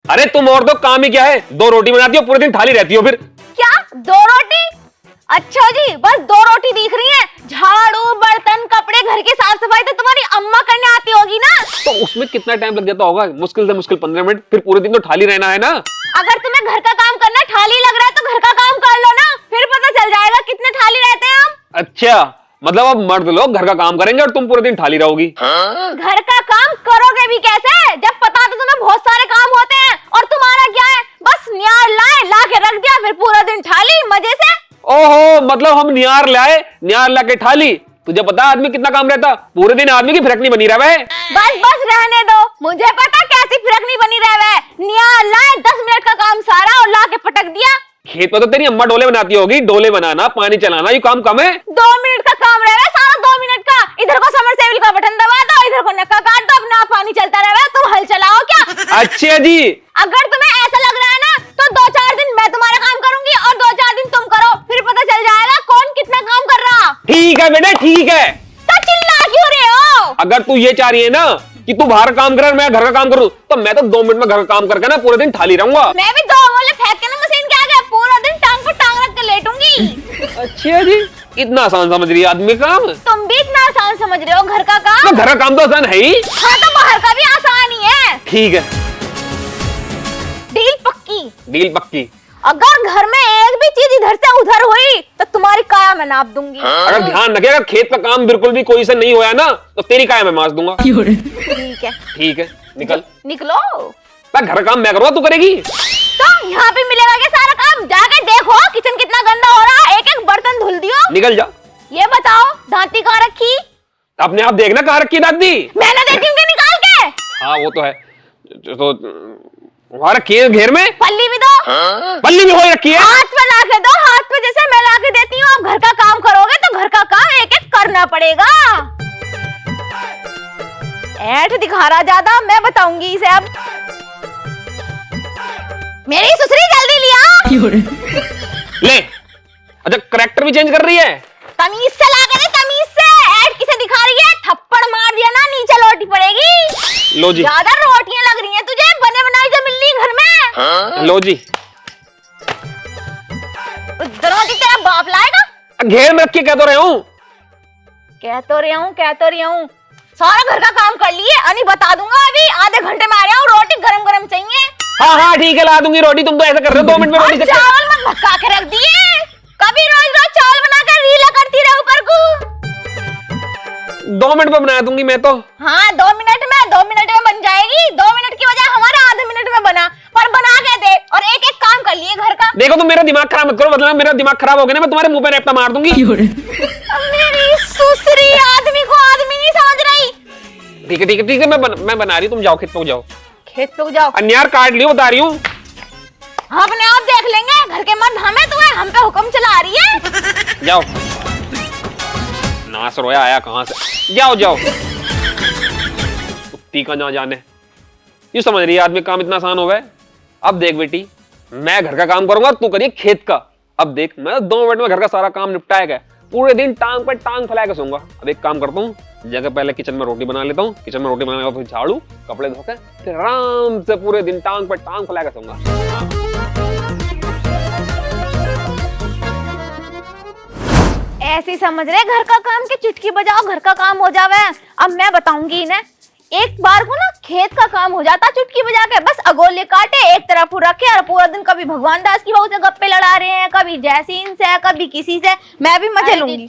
अरे तुम और तो काम ही क्या है, 2 रोटी बनाती हो, पूरे दिन थाली रहती हो फिर। क्या 2 रोटी? अच्छा जी, बस 2 रोटी दिख रही है। झाड़ू, बर्तन, कपड़े, घर की साफ सफाई तो तुम्हारी अम्मा करने आती होगी ना। तो उसमें कितना टाइम लग जाता होगा? मुश्किल से मुश्किल 15 मिनट, फिर पूरे दिन तो थाली रहना है ना। अगर तुम्हें घर का काम करना थाली लग रहा है तो घर का काम कर लो ना, फिर पता चल जाएगा कितने थाली रहते हैं हम। अच्छा, मतलब अब मर्द लोग घर का काम करेंगे और तुम पूरे दिन थाली रहोगी। घर का काम करोगे भी कैसे जब पता तो तुम्हें बहुत सारे काम होते हैं, और तुम्हारा क्या है, बस नियार लाए, ला के रख दिया, फिर पूरा दिन थाली मजे से। ओहो, मतलब हम नियार लाए, नियार ला के थाली। तुझे पता आदमी कितना काम रहता, पूरे दिन आदमी की फिरक नहीं बनी रहे। बस बस रहने दो, मुझे पता कैसी फिरक नहीं बनी रहे। नियार लाए, 10 मिनट का काम सारा और ला के पटक दिया। खेत में तो तेरी अम्मा डोले बनाती होगी, डोले बनाना, पानी चलाना, ये काम कम है। 2 मिनट का काम रहे सारा, 2 मिनट का। इधर को समरसेबल का बटन दबा दो, इधर को नक्का काट दो, अपना पानी चलता रहे, तुम हल चलाओ क्या? अच्छा जी, अगर तुम्हें ऐसा लग रहा है ना तो 2-4 दिन मैं तुम्हारा काम करूंगी और 2-4 दिन तुम करो, फिर पता चल जाएगा कौन कितना काम कर रहा। ठीक है बेटे, ठीक है। तो चिल्ला क्यों रहे हो? अगर तू ये चाह रही है ना कि तू बाहर काम करे और मैं घर का काम करूं, तो मैं तो 2 मिनट में घर का काम करके ना पूरे दिन थाली रहूंगा। मैं भी 2 गोले फेंक के ना मशीन के आगे पूरा दिन टांग पर टांग रख के लेटूंगी। अच्छा जी, इतना आसान समझ रही है आदमी काम? तुम भी इतना आसान समझ रहे हो घर का काम? तो घर का काम तो आसान है ही। हाँ, तो बाहर का भी आसान ही है। ठीक है, डील पक्की। डील पक्की। अगर घर में एक भी चीज इधर से उधर हुई तो तुम्हारी काया मैं नाप दूंगी। अगर ध्यान रखे, अगर खेत का काम बिल्कुल भी कोई से नहीं होया ना, तो तेरी काया मैं मार दूंगा। ठीक है, ठीक है, निकल। निकलो। घर का काम मैं करूंगा, तू करेगी? तो यहाँ पे मिलेगा क्या सारा काम? जाके देखो किचन कितना गंदा हो रहा है, एक एक बर्तन धुल दियो। निकल जा। ये बताओ दांती कहाँ रखी? अपने आप देखना कहाँ रखी दादी। मैंने देखी उनके निकाल के। हाँ वो तो है, तो वहाँ रखी है घेर में। पल्ली भी दो। पल्ली भी हो रखी है। हाथ पे ला के दो, हाथ पे जैसे मैं ला के देती हूँ। आप घर का काम करोगे तो घर का काम एक एक करना पड़ेगा। ऐठ दिखा रहा ज्यादा, मैं बताऊंगी इसे अब। मेरी सुसरी जल्दी लिया। ले, अच्छा करेक्टर भी चेंज कर रही है। तमीज से ला के दे, तमीज से। ऐड किसे दिखा रही है? थप्पड़ मार दिया ना, नीचे लौटी पड़ेगी। लो जी। ज्यादा रोटियां लग रही हैं तुझे, बने बनाई जो मिल रही घर में। लो जी। रोटी तेरा बाप लाएगा? घेर में रख के कह तो रहे हूँ। कह तो रही हूँ। सारा घर का काम कर लिए, अनी बता दूंगा अभी, आधे घंटे में आ रहा हूँ। रोटी गरम गरम चाहिए। हाँ हाँ ठीक है, ला दूंगी रोटी। तुम तो ऐसा कर रहे हो 2 मिनट में रोटी। चावल मत भक्का के रख दिए। कभी रोज रोज चावल बनाकर रीला करती रहे ऊपर को। 2 मिनट में बना दूंगी मैं तो। हाँ 2 मिनट में बन जाएगी। 2 मिनट की वजह हमारा आधे मिनट में बना, पर बना के दे और एक एक काम कर लिए घर का। देखो तुम मेरा दिमाग खराब मत करो, मतलब मेरा दिमाग खराब हो गया ना, मैं तुम्हारे मुंह पे रैपटा मार दूंगी। मेरी सुसरी आदमी को आदमी नहीं समझ रही। ठीक है, मैं बना रही हूँ, तुम जाओ खेत पे जाओ। खेत पे जाओ। अन्यार काट लियो, बता रही हूँ। अपने आप देख लेंगे, घर के मर्द हमें, तुम्हें हम पे हुक्म चला रही है। जाओ, नास रोया आया कहां से। जाओ जाओ, कुत्ती का ना जाने। यू समझ रही है आदमी काम इतना आसान हो गया। अब देख बेटी, मैं घर का काम करूंगा, तू करिए खेत का। अब देख, मैं 2 मिनट में घर का सारा काम निपटाएगा। पूरे दिन टांग पर टांग फैला के सोऊंगा। अब एक काम करता हूँ, जगह पहले किचन में रोटी बना लेता हूँ। किचन में रोटी बनाने के बाद झाड़ू, कपड़े धोकर फिर आराम से पूरे दिन टांग पर टांग फैला के सोऊंगा। ऐसी समझ रहे घर का काम के चुटकी बजाओ घर का काम हो जावे। अब मैं बताऊंगी इन्हें, एक बार को ना खेत का काम हो जाता चुटकी बजा के। बस अगोले काटे, एक तरफ रखे और पूरा दिन कभी भगवान दास की बहू से गप्पे लड़ा रहे हैं, कभी जैसीन से, कभी किसी से। मैं भी मजे लूंगी।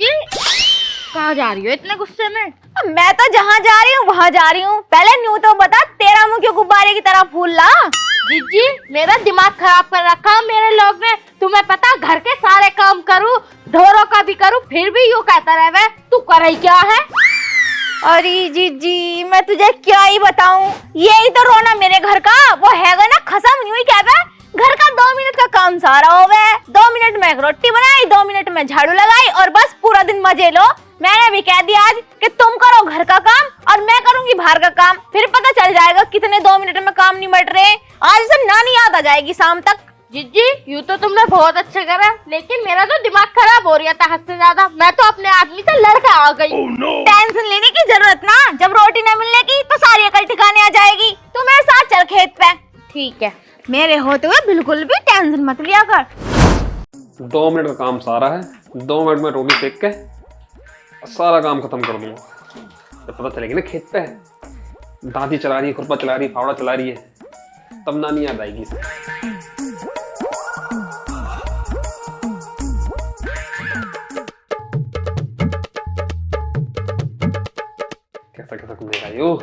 कहाँ जा रही हो इतने गुस्से में? मैं तो जहाँ जा रही हूँ वहाँ जा रही हूँ। पहले न्यू तो बता, तेरा मुंह क्यों गुब्बारे की तरह फूल ला? जीजी, मेरा दिमाग खराब कर रखा मेरे लोग ने। तुम्हें पता, घर के सारे काम करूँ, ढोरों का भी करूँ, फिर भी यूँ कहता रहे तू कर रही क्या है? अरे जीजी, मैं तुझे क्या ही बताऊं। यही तो रोना मेरे घर का। वो हैगा ना खसम न्यू ही कहता, घर का 2 मिनट का काम सारा हो गया। 2 मिनट में एक रोटी बनाई, 2 मिनट में झाड़ू लगाई और बस पूरा दिन मजे लो। मैंने भी कह दिया आज कि तुम करो घर का काम और मैं करूंगी बाहर का काम। फिर पता चल जाएगा कितने 2 मिनट में काम निमट रहे। आज से नानी याद आ जाएगी शाम तक। जीजी, यूँ तो तुमने बहुत अच्छा करा, लेकिन मेरा तो दिमाग खराब हो रहा था हद से ज्यादा। मैं तो अपने आदमी से लड़के आ गई। टेंशन लेने की जरूरत ना, जब रोटी न मिलने की तो सारी अकल ठिकाने आ जाएगी। तू मेरे साथ चल खेत पे। ठीक है। मेरे होते हुए बिल्कुल भी टेंशन मत लिया कर। 2 मिनट का काम सारा है, 2 मिनट में रोटी सेक के सारा काम खत्म कर दूंगा। जब पता चलेगी ना खेत पे दादी चला रही है, खुरपा चला रही है, फावड़ा चला रही है, तब नानी याद आएगी इसे। कैसा कैसा घूमेगा यू।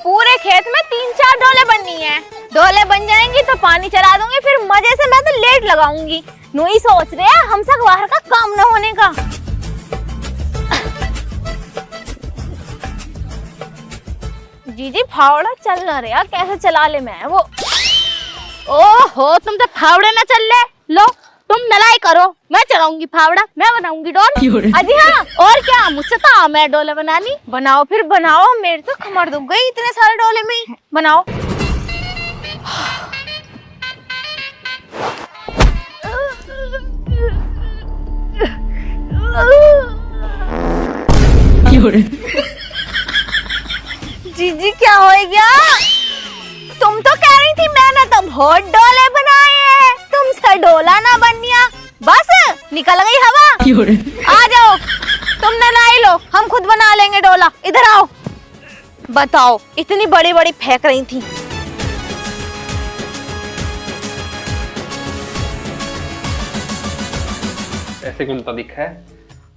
पूरे खेत में 3-4 डोले बननी है। डोले बन जाएंगी तो पानी चला दूंगी, फिर मजे से मैं तो लेट लगाऊंगी। नूई सोच रहे हैं हम सब बाहर का काम न होने का। जीजी फावड़ा चल ना रहा, कैसे चला ले मैं वो। ओहो, तुम तो फावड़े ना चल ले। लो तुम नलाई करो, मैं चलाऊंगी फावड़ा, मैं बनाऊंगी डोल। अजी हाँ, और क्या, मुझसे तो मैं डोले बनानी। बनाओ फिर बनाओ, मेरे तो कमर दुख गई इतने सारे डोले में ही। बनाओ। जीजी क्या हो गया? तुम तो कह रही थी मैंने तो बहुत डोले बनाए हैं, तुमसे डोला ना बन गया। बस निकल गई हवा। आ जाओ, तुम नलाई लो, हम खुद बना लेंगे डोला। इधर आओ। बताओ, इतनी बड़ी बड़ी फेंक रही थी। ऐसे गुंदा दिखा है,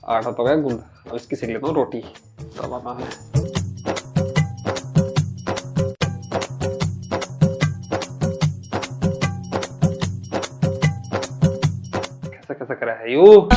आटा तो गया गुंदा। अब इसकी सेक लेता हूँ रोटी। तब आता है। कैसा कैसा करा है यू।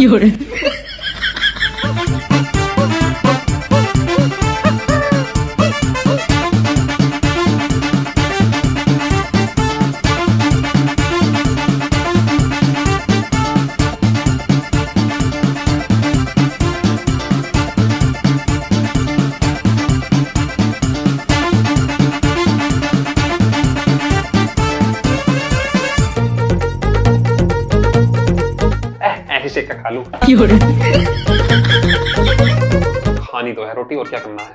ऐसे का खा लूं। खानी तो है रोटी, और क्या करना है।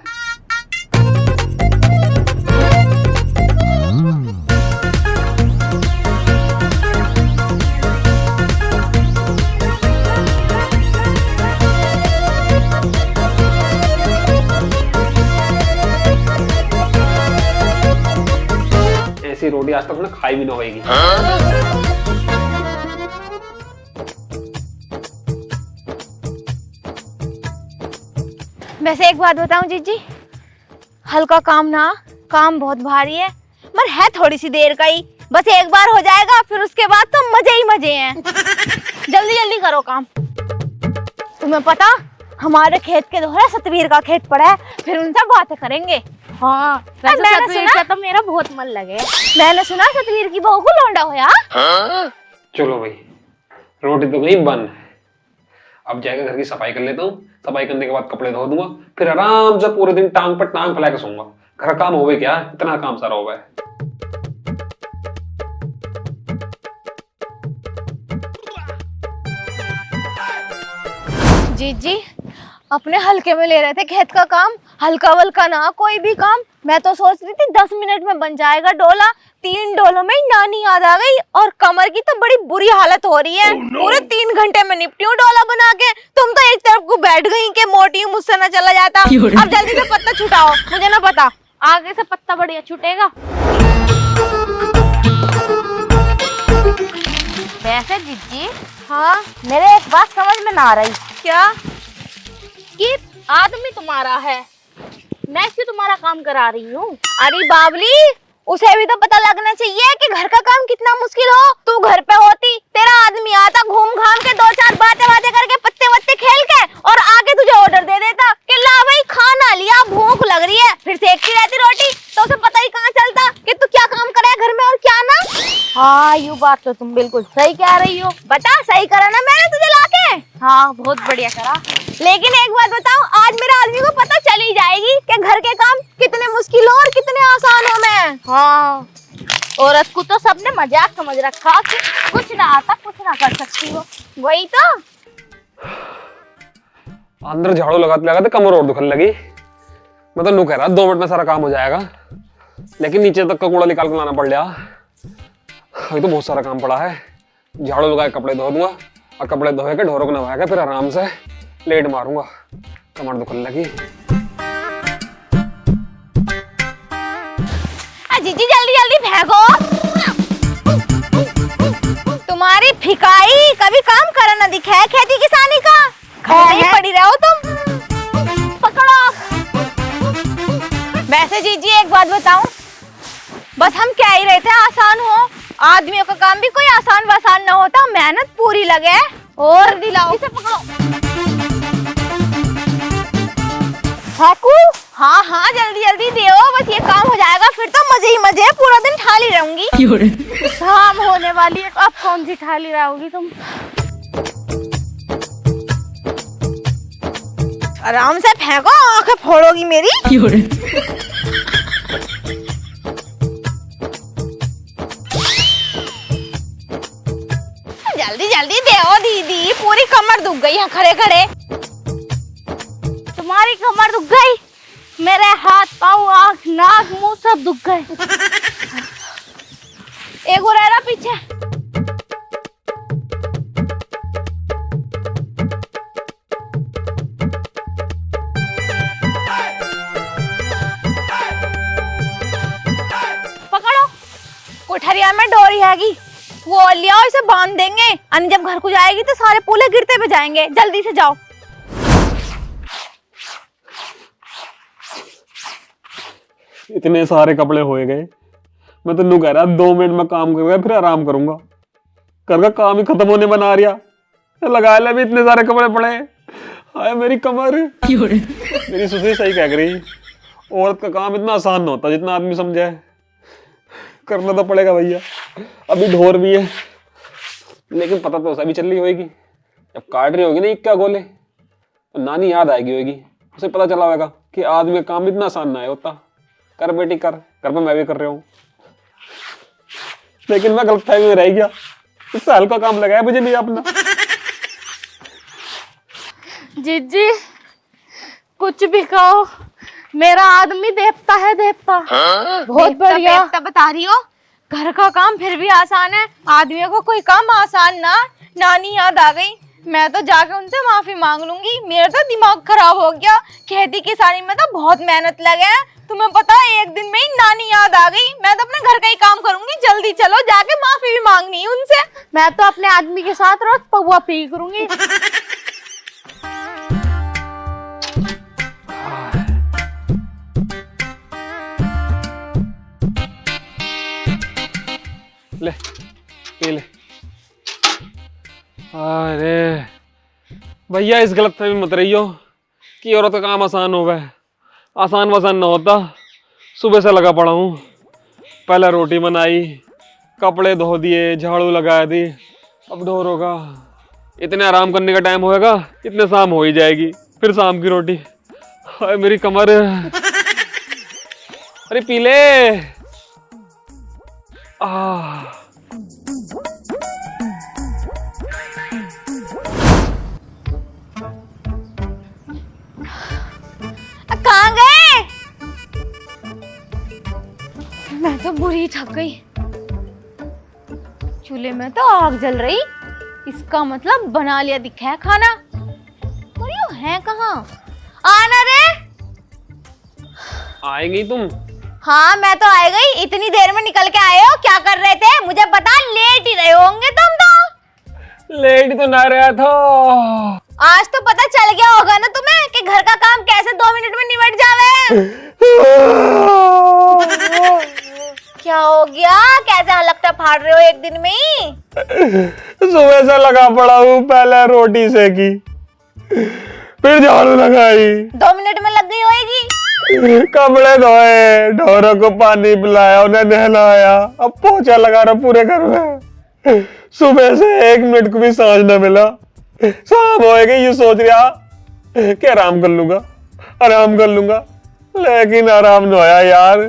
ऐसी रोटी आज तक ना खाई भी ना होगी। वैसे एक बात बताऊं जीजी, हल्का काम ना, काम बहुत भारी है, मगर है थोड़ी सी देर का ही। बस एक बार हो जाएगा, फिर उसके बाद तो मजे ही मजे हैं। जल्दी जल्दी करो काम। तुम्हें पता, हमारे खेत के दोहरा सतवीर का खेत पड़ा है, फिर उनसे बातें करेंगे। हाँ, मैंने सतवीर सुना, का तो मेरा बहुत मन लगे। मैंने सुना सतवीर की बहू को लौंडा होया। चलो भाई, रोटी तो गई बन। अब जाएगा घर की सफाई कर लेता हूँ। सफाई करने के बाद कपड़े धो दूंगा, फिर आराम से पूरे दिन टांग पर टांग फैला के सोऊंगा। घर काम होवे क्या, इतना काम सारा होगा है। जीजी अपने हल्के में ले रहे थे खेत का काम, हल्का वल्का ना कोई भी काम। मैं तो सोच रही थी 10 मिनट में बन जाएगा डोला। 3 डोलों में ही नानी याद आ गई, और कमर की तो बड़ी बुरी हालत हो रही है। पूरे 3 घंटे में निपटी हूँ डोला बना के। तुम तो एक तरफ को बैठ गई कि मोटी हूँ, मुझसे ना चला जाता। अब जल्दी से पत्ता छुटाओ, मुझे ना पता। आगे से पत्ता बढ़िया छूटेगा। वैसे जीजी, हाँ मेरे एक बात समझ में ना आ रही। क्या? कि आदमी तुम्हारा है, मैं क्यों तुम्हारा काम करा रही हूँ? अरे बाबली, उसे भी तो पता लगना चाहिए कि घर का काम कितना मुश्किल हो। तू घर पे होती, तेरा आदमी आता घूम घाम के 2-4 बातें करके पत्ते वत्ते खेल के, और आके तुझे ऑर्डर दे देता कि ला भाई खाना लिया, भूख लग रही है। फिर सेकती रहती रोटी, तो उसे पता ही कहाँ चलता कि तू क्या काम करे घर में और क्या ना। हाँ, यू बात तो तुम बिल्कुल सही कह रही हो। बता, सही करा ना मैंने तुझे लाके? हाँ, बहुत बढ़िया करा। लेकिन एक बात बताऊं, आज मेरे आदमी को पता चल ही जाएगी कि घर के काम कितने मुश्किल हो और कितने आसान हो। मैं हाँ, औरत को तो सबने मजाक समझ रखा कि कुछ ना आता, कुछ ना कर सकती हो। वही तो। अंदर झाड़ू लगाते लगाते कमर और दुखने लगी। मैं तो नू कह रहा 2 मिनट में सारा काम हो जाएगा, लेकिन नीचे तक का कूड़ा निकाल के लाना पड़ गया। अभी तो बहुत सारा काम पड़ा है। झाड़ू लगा के कपड़े धो दूंगा और कपड़े धोए के ढोरों को नवा के फिर आराम से लेट मारूंगा। कमर दुखने लगी। जीजी जल्दी जल्दी फेंको। तुम्हारी फिकाई कभी काम करा ना दिखा है खेती किसानी का। घर में पड़ी रहो तुम। पकड़ो। वैसे जीजी एक बात बताऊं, बस हम कह ही रहे थे आसान हो। आदमियों का काम भी कोई आसान वसान ना होता, मेहनत पूरी लगे। और दिलाओ। इसे पकड़ो। फेंकू? हाँ हाँ जल्दी जल्दी दो, बस ये काम हो जाएगा फिर तो मजे ही मजे है। पूरा दिन ठाली रहूंगी। शाम होने वाली है, अब कौन सी ठाली रहोगी तुम? आराम से फेंको, आंखें फोड़ोगी मेरी। जल्दी जल्दी दो दीदी, पूरी कमर दुख गई है खड़े खड़े। तुम्हारी कमर दुख गई, मेरे हाथ पाँव आँख नाक मुंह सब दुख गए। एक और रहा पीछे। पकड़ो। कोठरिया में डोरी हैगी, वो लियाओ, इसे बांध देंगे। अन्य जब घर को जाएगी तो सारे पूले गिरते पे जाएंगे। जल्दी से जाओ। इतने सारे कपड़े होए गए। मैं तो नू कह रहा 2 मिनट में काम करूंगा फिर आराम करूंगा। घर का काम ही खत्म होने बना रहा। लगा ले भी इतने सारे कपड़े पड़े। हाय मेरी कमर। मेरी सुसरी सही कह रही, औरत का काम इतना आसान नहीं होता जितना आदमी समझे। करना तो पड़ेगा भैया। अभी ढोर भी है, लेकिन पता तो सभी चल रही होगी। जब काट रही होगी ना क्या गोले, तो नानी याद आएगी होगी। उसे पता चला होगा कि आदमी का काम इतना आसान ना है होता। कर बेटी कर, घर पे मैं भी कर रहा हूँ, लेकिन मैं गलतफहमी में रह गया। इससे हल्का काम लगाया मुझे नहीं अपना। जीजी कुछ भी कहो, मेरा आदमी देवता है, देवता। बहुत बढ़िया। देवता बता रही हो। घर का काम फिर भी आसान है, आदमियों को कोई काम आसान ना। नानी याद आ गई, मैं तो जाके उनसे माफी मांग लूंगी। मेरा तो दिमाग खराब हो गया। खेती किसानी में तो बहुत मेहनत लगे। तुम्हें पता है एक दिन में ही नानी याद आ गई। मैं तो अपने घर का ही काम करूंगी। जल्दी चलो, जाके माफी भी मांगनी है उनसे। मैं तो अपने आदमी के साथ रोज पौवा पी करूंगी। ले पी ले। अरे भैया इस गलतफहमी में मत रहियो कि औरत का काम आसान हो गया। आसान वसान ना होता। सुबह से लगा पड़ा हूँ। पहले रोटी बनाई, कपड़े धो दिए, झाड़ू लगा दी, अब ढोर होगा। इतने आराम करने का टाइम होएगा, इतने शाम हो ही जाएगी, फिर शाम की रोटी। हाय मेरी कमर। अरे पी ले। कहाँ गए? मैं तो बुरी थक गई। चूल्हे में तो आग जल रही, इसका मतलब बना लिया दिखा है खाना। और ये है कहाँ? आना रे। आएंगी तुम? हाँ मैं तो आ गई। इतनी देर में निकल के आए हो, क्या कर रहे थे? मुझे पता, लेट ही रहे होंगे तुम तो। लेट तो ना रहा था। आज तो पता चल गया होगा ना तुम्हें कि घर का काम कैसे 2 मिनट में निबट जावे। क्या हो गया? कैसे हलकटा फाड़ रहे हो एक दिन में ही? सुबह से लगा पड़ा हूँ। पहले रोटी सेकी, फिर झाड़ू लगाई, 2 मिनट में लग गई होगी। कपड़े धोए, ढोरों को पानी पिलाया, उन्हें नहलाया, अब पोछा लगा रहा पूरे घर में। सुबह से 1 मिनट को भी सांस न मिला। शाम होएगी ये सोच रहा कि आराम कर लूंगा, आराम कर लूंगा, लेकिन आराम न होया यार।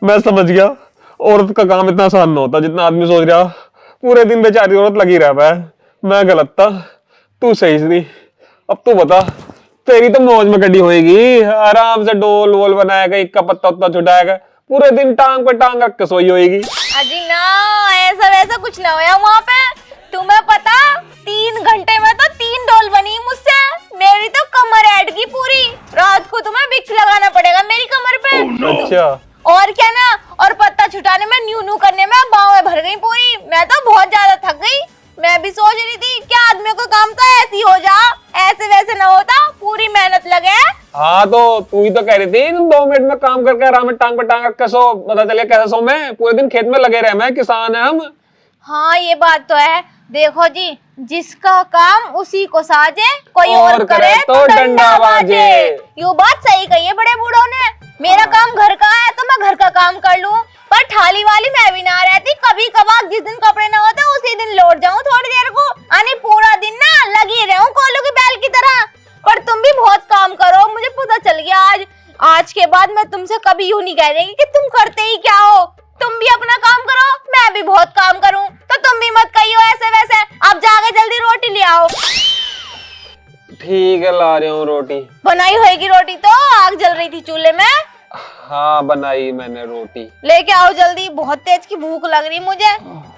मैं समझ गया औरत का काम इतना आसान न होता जितना आदमी सोच रहा। पूरे दिन बेचारी औरत लगी रह है। मैं गलत था, तू सही थी। अब तू बता तेरी तो मौज में कटी होएगी, आराम से डोल वोल बनाएगा, एक का पत्ता उत्ता छुटाएगा, पूरे दिन टांग पे टांग रख के सोई होएगी। अजी ना, ऐसा वैसा कुछ ना होया वहाँ पे। तुम्हें पता 3 घंटे में तो 3 डोल बनी मुझसे। मेरी तो कमर ऐड की पूरी। रात को तुम्हें विक्स लगाना पड़ेगा मेरी कमर पे। अच्छा। और क्या ना, और पत्ता छुटाने में न्यू न्यू करने में बाहें भर गई पूरी। मैं तो बहुत ज्यादा थक गई। मैं भी सोच रही थी क्या आदमी को काम तो ऐसी हो जा, ऐसे वैसे ना होता, पूरी मेहनत लगे। हाँ तो तू ही तो कह रही थी 2 मिनट में काम करके आराम में टांग पे टांग रख के सो, पता चले कैसे सो। मैं पूरे दिन खेत में लगे रहे, मैं किसान है हम। हाँ ये बात तो है। देखो जी, जिसका काम उसी को साजे, कोई और करे तो डंडा बाजे। ये बात सही कही है बड़े बूढ़ों ने। मेरा काम घर का है तो मैं घर का काम कर लूं, पर थाली वाली मैं भी ना रहती। कभी कभार जिस दिन कपड़े ना होते उसी दिन लौट जाऊं थोड़ी देर को, यानी पूरा दिन ना लगी रहूं कोलू की बैल की तरह। पर तुम भी बहुत काम करो, मुझे पता चल गया आज के बाद मैं तुमसे कभी यूं नहीं कह रही कि तुम करते ही क्या हो। तुम भी अपना काम करो, मैं भी बहुत काम करूं, तो तुम भी मत कहियो ऐसे वैसे। अब जाके जल्दी रोटी ले आओ। ठीक है, ला रहा हूँ रोटी। बनाई होगी रोटी तो, आग जल रही थी चूल्हे में। हाँ बनाई मैंने रोटी। लेके आओ जल्दी, बहुत तेज की भूख लग रही मुझे।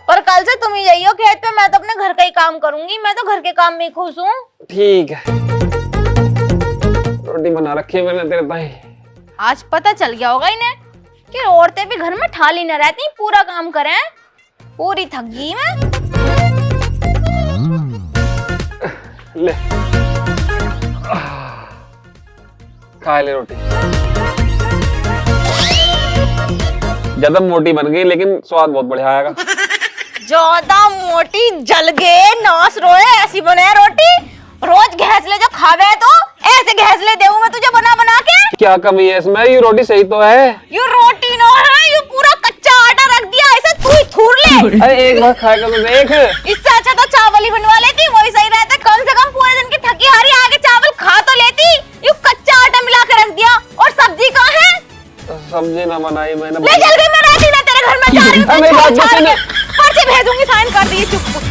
पर कल से तुम ही जाइयो खेत पे, मैं तो अपने घर का ही काम करूंगी। मैं तो घर के काम में खुश हूँ। ठीक है, रोटी बना रखी है मैंने तेरे ताई। आज पता चल गया होगा इन्हें कि औरतें भी घर में ठाली न रहती, पूरा काम करें। पूरी थक गई मैं। ले खा ले रोटी। ज्यादा मोटी बन गई लेकिन स्वाद बहुत बढ़िया आएगा। ज्यादा मोटी जल गए नास रोए, ऐसी बने रोटी। रोज घैसले जो खावे तो ऐसे घैसले देऊं मैं तुझे बना बना के। क्या कमी है इसमें? ये रोटी सही तो है। ये रोटी ना है, ये पूरा कच्चा आटा रख दिया ऐसे, तू ही थूर ले। अरे एक बार खाएगा तो देख। इससे अच्छा तो चावल ही बनवा लेती, वही सही रहता। कम से कम पूरे दिन की थकी हारी आगे चावल खा तो लेती। ये कच्चा आटा मिला के रख दिया। और सब्जी कहाँ है? सब्जी ना बनाई मैंने। ले चल गई, मैं रहती ना तेरे घर में। जा रही हूँ, पर्ची भेजूंगी, साइन कर दिए। चुप